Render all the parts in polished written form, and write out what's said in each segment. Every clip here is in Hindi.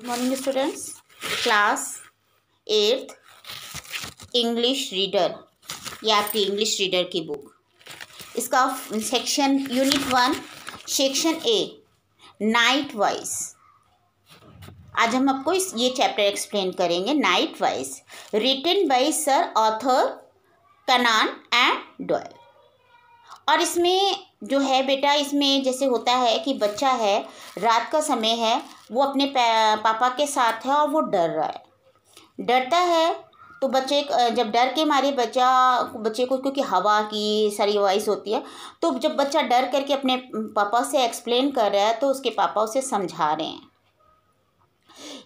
Morning students, class 8th English reader, ये आपकी इंग्लिश रीडर की बुक, इसका section unit 1 section A night voice. आज हम आपको ये चैप्टर एक्सप्लेन करेंगे। Night voice written by sir Arthur Conan and Doyle. और इसमें जो है बेटा, इसमें जैसे होता है कि बच्चा है, रात का समय है, वो अपने पापा के साथ है और वो डरता है। तो बच्चे जब डर के मारे बच्चे को, क्योंकि हवा की सारी वॉइस होती है, तो जब बच्चा डर करके अपने पापा से एक्सप्लेन कर रहा है तो उसके पापा उसे समझा रहे हैं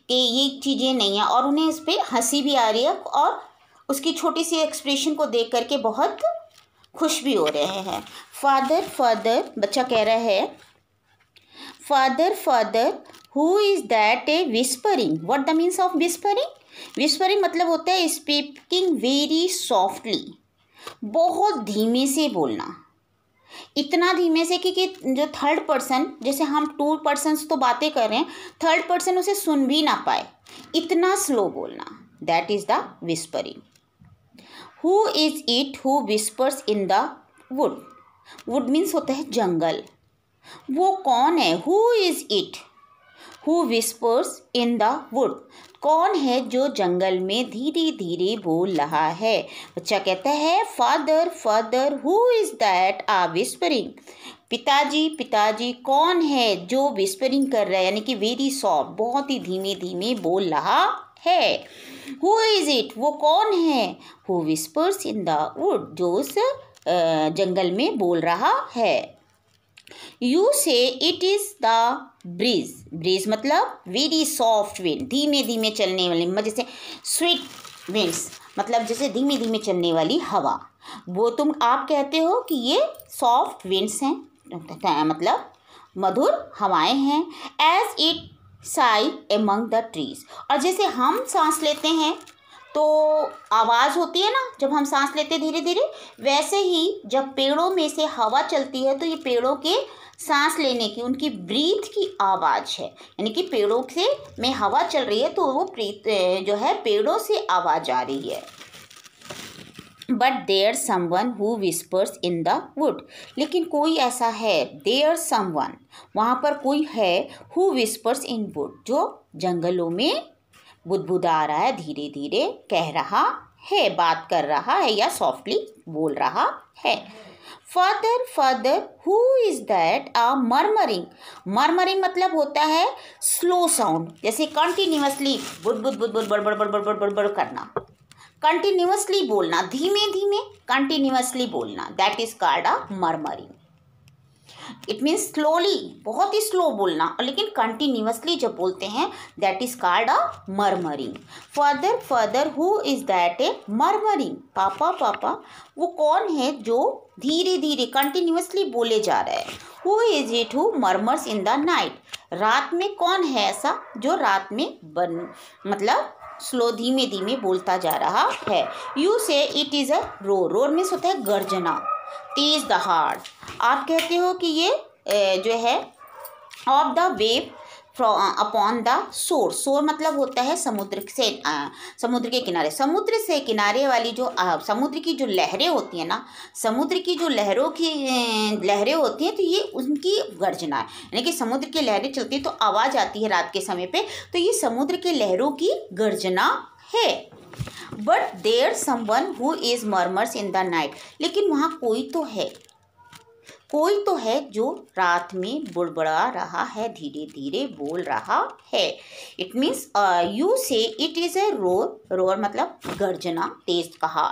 कि ये चीज़ें नहीं है, और उन्हें इस पर हंसी भी आ रही है और उसकी छोटी सी एक्सप्रेशन को देख करके बहुत खुश भी हो रहे हैं। फादर बच्चा कह रहा है, father who is that A whispering. What the means of whispering? Whispering मतलब होता है स्पीकिंग वेरी सॉफ्टली, बहुत धीमे से बोलना, इतना धीमे से कि जो थर्ड पर्सन, जैसे हम 2 पर्सन्स तो बातें कर रहे हैं, थर्ड पर्सन उसे सुन भी ना पाए, इतना स्लो बोलना, that is the whispering. Who is it who whispers in the wood? Wood means होता है जंगल। वो कौन है? Who is it who whispers in the wood? कौन है जो जंगल में धीरे धीरे बोल रहा है? बच्चा कहता है, father who is that are whispering? पिताजी कौन है जो विस्परिंग कर रहा है, यानी कि वेरी सॉफ्ट, बहुत ही धीमे धीमे बोल रहा है। Who is it? वो कौन है? Who whispers in the wood? जो उस जंगल में बोल रहा है। You say it is the breeze. Breeze मतलब वेरी सॉफ्ट विंड, धीमे धीमे चलने वाली, जैसे स्वीट विंड्स मतलब जैसे धीमे धीमे चलने वाली हवा, वो आप कहते हो कि ये सॉफ्ट विंड्स हैं, मतलब मधुर हवाएं हैं। As it sigh among the trees, और जैसे हम सांस लेते हैं तो आवाज़ होती है ना, जब हम सांस लेते हैं धीरे धीरे, वैसे ही जब पेड़ों में से हवा चलती है तो ये पेड़ों के सांस लेने की, उनकी ब्रीथ की आवाज़ है, यानी कि पेड़ों से में हवा चल रही है तो वो जो है पेड़ों से आवाज़ आ रही है। But there someone who whispers in the wood, लेकिन कोई ऐसा है, देयर समवन, वहाँ पर कोई है, हु विस्पर्स इन वुड, जो जंगलों में बुदबुदा रहा है, धीरे धीरे कह रहा है, बात कर रहा है या सॉफ्टली बोल रहा है। Father who is that a murmuring. Murmuring मतलब होता है स्लो साउंड, जैसे कंटिन्यूअसली बुद बुद बुद बुद बड़ बड़ बड़ बड़ बड़ करना, कंटिन्यूअसली बोलना, धीमे धीमे कंटिन्यूअसली बोलना, that is called a murmuring. It means slowly, बहुत ही स्लो बोलना, और लेकिन कंटिन्यूअसली जब बोलते हैं that is called a murmuring. Father who is that A murmuring. पापा वो कौन है जो धीरे धीरे कंटिन्यूअसली बोले जा रहा है। Who is it who murmurs in the night. रात में कौन है ऐसा जो रात में मतलब स्लो धीमे धीमे बोलता जा रहा है। यू से it is a roar. Roar means होता है गर्जना, तेज दहाड़। आप कहते हो कि ये जो है of the wave upon the shore. शोर मतलब होता है समुद्र से, समुद्र के किनारे, समुद्र से किनारे वाली जो समुद्र की जो लहरें होती हैं ना, समुद्र की जो लहरें होती हैं, तो ये उनकी गर्जना है, यानी कि समुद्र की लहरें चलती हैं तो आवाज़ आती है रात के समय पे, तो ये समुद्र के लहरों की गर्जना है। But there someone who is murmurs in the night, लेकिन वहाँ कोई तो है जो रात में बुड़बड़ा रहा है, धीरे धीरे बोल रहा है। इट मीन्स यू से it is a roar. Roar मतलब गर्जना, तेज कहा,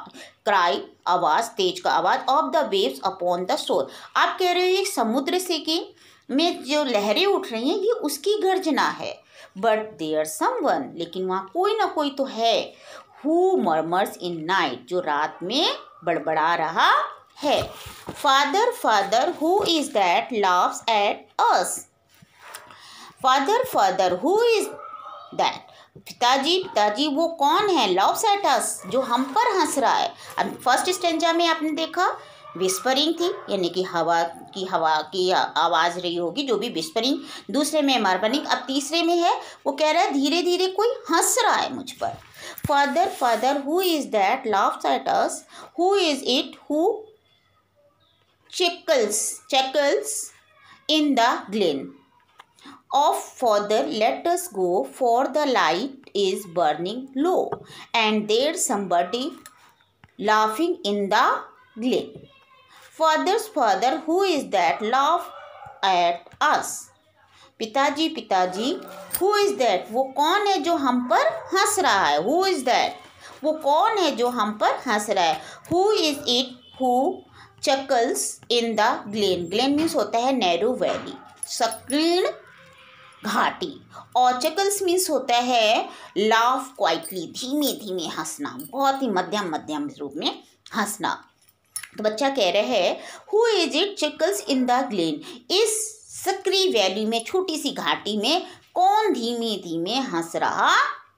क्राई, आवाज़, तेज का आवाज़, of the waves upon the shore. आप कह रहे हो ये समुद्र से में जो लहरें उठ रही हैं ये उसकी गर्जना है। बट देयर समवन, लेकिन वहाँ कोई ना कोई तो है, हु मर्मर्स इन नाइट, जो रात में बड़बड़ा रहा है। Father who is that laughs at us. Father who is that. पिताजी वो कौन है, लाफ्स एट अस, जो हम पर हंस रहा है। अब फर्स्ट स्टेंजा में आपने देखा विस्परिंग थी, यानी कि हवा की आवाज़ रही होगी, जो भी विस्परिंग। दूसरे में मर्मरिंग। अब तीसरे में है, वो कह रहा है धीरे धीरे कोई हंस रहा है मुझ पर। Father father who is that laughs at us, who is it who chuckles in the glen? Of father, let us go, for the light is burning low, and there's somebody laughing in the glen. Father's father, who is that laugh at us? पिताजी पिताजी, who is that? वो कौन है जो हम पर हंस रहा है? Who is that? वो कौन है जो हम पर हंस रहा है? Who is it who chuckles in the glen? Glen means होता है नैरो वैली, संकीर्ण घाटी। और चकल्स मीन्स होता है लाफ क्वाइटली, धीमे धीमे हंसना, बहुत ही मध्यम रूप में हंसना। तो बच्चा कह रहे हैं who is it chuckles in the Glenn? इस सकरी वैली में, छोटी सी घाटी में कौन धीमे धीमे हंस रहा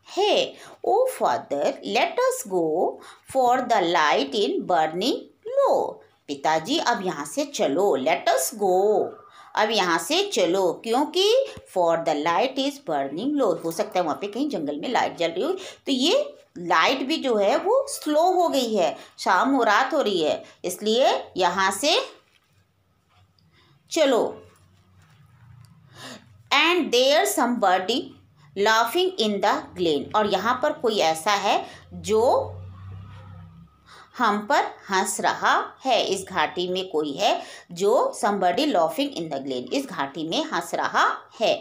है? Oh father let us go, for the light in burning low. पिताजी अब यहाँ से चलो, लेट अस गो, अब यहाँ से चलो, क्योंकि for the light is burning low. हो सकता है वहाँ पे कहीं जंगल में लाइट जल रही हो, तो ये लाइट भी जो है वो स्लो हो गई है, शाम हो रात हो रही है, इसलिए यहाँ से चलो। And there somebody laughing in the glen, और यहाँ पर कोई ऐसा है जो हम पर हंस रहा है। इस घाटी में कोई है जो somebody laughing in the glen, इस घाटी में हंस रहा है।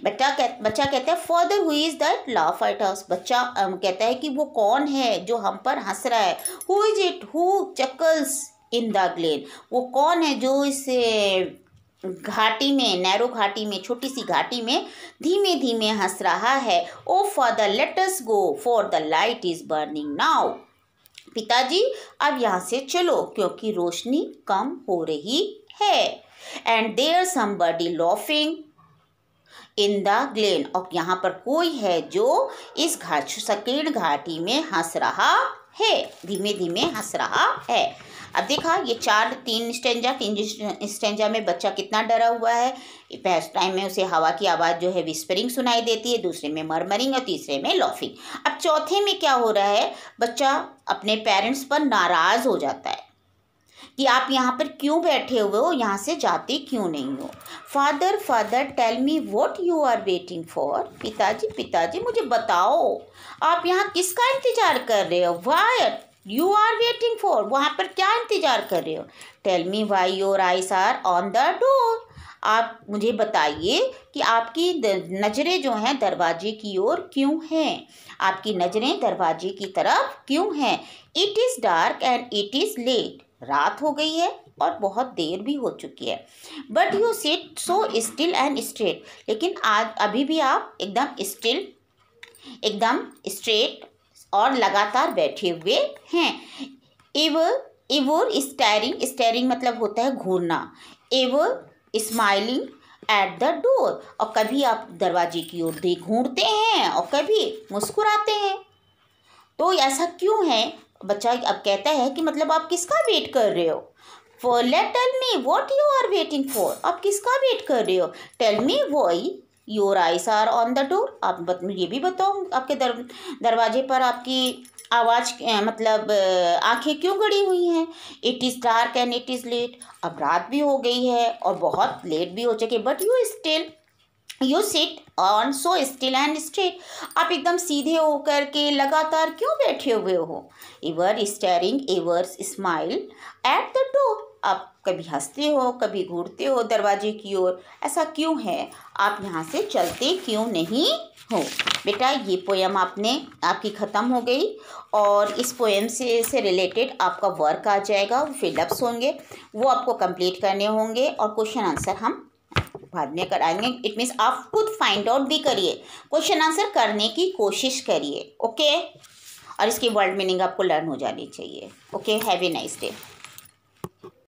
बच्चा कहता है father who is that laugh at us? बच्चा कहता है कि वो कौन है जो हम पर हंस रहा है? Who is it who chuckles in the Glenn? वो कौन है जो इस घाटी में, नैरो घाटी में, छोटी सी घाटी में धीमे धीमे हंस रहा है? Oh father let us go, for the light is burning now. पिताजी अब यहाँ से चलो, क्योंकि रोशनी कम हो रही है। And there somebody laughing in the glen, और यहाँ पर कोई है जो इस संकीर्ण घाटी में हंस रहा है, धीमे धीमे हंस रहा है। अब देखा ये तीन स्टेंजा में बच्चा कितना डरा हुआ है। फर्स्ट टाइम में उसे हवा की आवाज़ जो है विस्परिंग सुनाई देती है, दूसरे में मरमरिंग और तीसरे में लॉफिंग। अब चौथे में क्या हो रहा है, बच्चा अपने पेरेंट्स पर नाराज़ हो जाता है कि आप यहाँ पर क्यों बैठे हुए हो, यहाँ से जाते क्यों नहीं हो? Father father tell me what you are waiting for? पिताजी पिताजी मुझे बताओ, आप यहाँ किसका इंतजार कर रहे हो? Why you are waiting for, वहाँ पर क्या इंतजार कर रहे हो? Tell me why your eyes are on the door, आप मुझे बताइए कि आपकी नज़रें जो हैं दरवाजे की ओर क्यों हैं? आपकी नज़रें दरवाजे की तरफ क्यों हैं? It is dark and it is late, रात हो गई है और बहुत देर भी हो चुकी है। But you sit so still and straight, लेकिन आज अभी भी आप एकदम स्टिल, एकदम स्ट्रेट और लगातार बैठे हुए हैं। एवर स्टेरिंग मतलब होता है घूरना। Ever smiling at the door, और कभी आप दरवाजे की ओर घूरते हैं और कभी मुस्कुराते हैं। तो ऐसा क्यों है? बच्चा अब कहता है कि मतलब आप किसका वेट कर रहे हो? For let tell me what you are waiting for, आप किसका वेट कर रहे हो? Tell me why your eyes are on the door, आप ये भी बताओ आपके दरवाजे पर आपकी आवाज़ मतलब आंखें क्यों गड़ी हुई हैं? It is dark and it is late, अब रात भी हो गई है और बहुत लेट भी हो चुकी, but you sit on so still and straight, आप एकदम सीधे होकर के लगातार क्यों बैठे हुए हो? Ever steering ever smile at the door, आप कभी हंसते हो कभी घूरते हो दरवाजे की ओर, ऐसा क्यों है? आप यहाँ से चलते क्यों नहीं हो? बेटा ये पोएम आपकी ख़त्म हो गई, और इस पोएम से रिलेटेड आपका वर्क आ जाएगा, फिलअप्स होंगे, वो आपको कंप्लीट करने होंगे और क्वेश्चन आंसर हम बाद में कराएंगे। इट मीन्स आप खुद फाइंड आउट भी करिए, क्वेश्चन आंसर करने की कोशिश करिए, ओके? और इसकी वर्ड मीनिंग आपको लर्न हो जानी चाहिए। Okay, have a nice day.